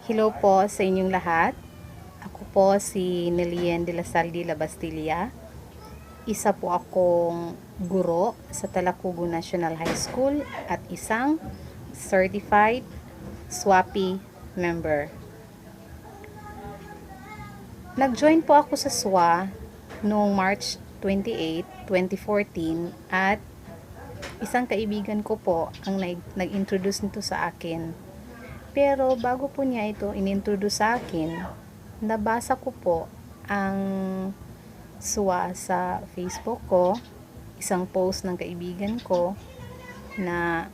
Hello po sa inyong lahat. Ako po si Nelien de la Salle de la Bastilla. Isa po akong guro sa Talacugo National High School at isang certified SWAPI member. Nag-join po ako sa SWA noong March 28, 2014 at isang kaibigan ko po ang nag-introduce nito sa akin. Pero bago po niya ito inintroduce sa akin, nabasa ko po ang SWA sa Facebook ko, isang post ng kaibigan ko na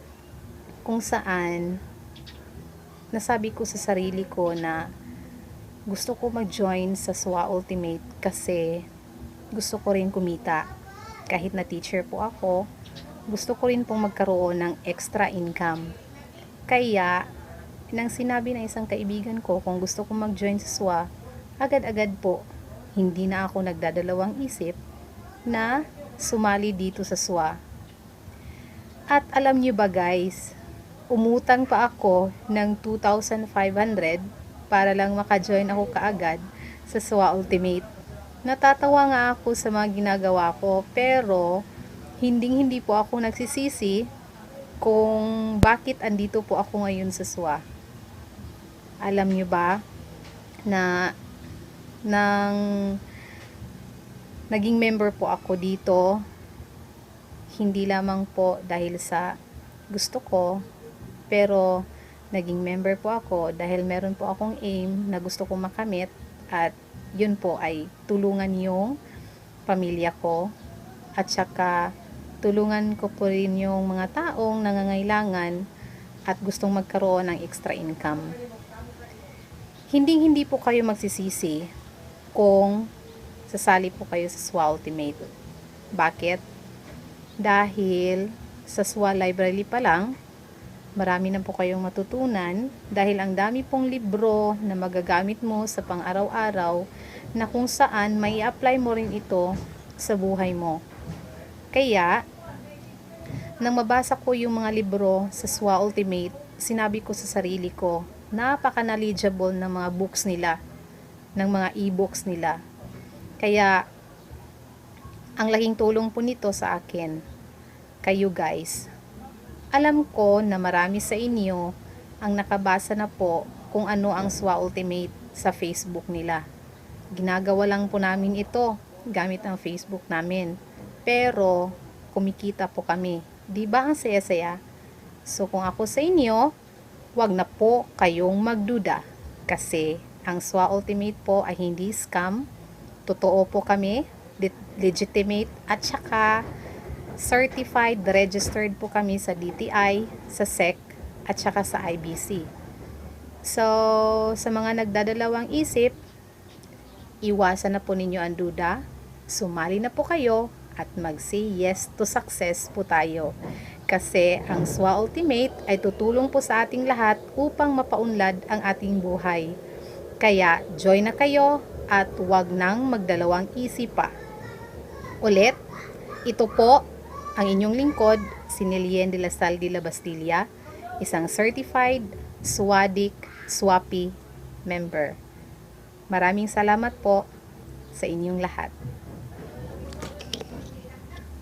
kung saan nasabi ko sa sarili ko na gusto ko mag-join sa SWA Ultimate kasi gusto ko rin kumita. Kahit na teacher po ako, gusto ko rin pong magkaroon ng extra income. Kaya nang sinabi ng isang kaibigan ko kung gusto kong mag-join sa SWA, agad-agad po, hindi na ako nagdadalawang isip na sumali dito sa SWA. At alam nyo ba guys, umutang pa ako ng 2,500 para lang maka-join ako kaagad sa SWA Ultimate. Natatawa nga ako sa mga ginagawa ko, pero hindi po ako nagsisisi kung bakit andito po ako ngayon sa SWA. Alam nyo ba na naging member po ako dito, hindi lamang po dahil sa gusto ko, pero naging member po ako dahil meron po akong aim na gusto kong makamit, at yun po ay tulungan yung pamilya ko at saka tulungan ko po rin yung mga taong nangangailangan at gustong magkaroon ng extra income. Hindi po kayo magsisisi kung sasali po kayo sa SWA Ultimate. Bakit? Dahil sa SWA Library pa lang, marami na po kayong matutunan dahil ang dami pong libro na magagamit mo sa pang-araw-araw na kung saan may apply mo rin ito sa buhay mo. Kaya, nang mabasa ko yung mga libro sa SWA Ultimate, sinabi ko sa sarili ko, napaka-knowledgeable ng mga books nila, ng mga e-books nila. Kaya, ang laking tulong po nito sa akin, kayo guys. Alam ko na marami sa inyo ang nakabasa na po kung ano ang SWA Ultimate sa Facebook nila. Ginagawa lang po namin ito gamit ang Facebook namin. Pero, kumikita po kami. Diba ang saya-saya? So, kung ako sa inyo, wag na po kayong magduda kasi ang SWA Ultimate po ay hindi scam. Totoo po kami, legitimate at saka certified, registered po kami sa DTI, sa SEC at saka sa IBC. So, sa mga nagdadalawang isip, iwasan na po ninyo ang duda, sumali na po kayo at mag-say yes to success po tayo. Kasi ang SWA Ultimate ay tutulong po sa ating lahat upang mapaunlad ang ating buhay. Kaya join na kayo at huwag nang magdalawang isip pa. Ulit, ito po ang inyong lingkod, si Nelien de la Salle de la Bastilla, isang certified SWADIC SWAPI member. Maraming salamat po sa inyong lahat.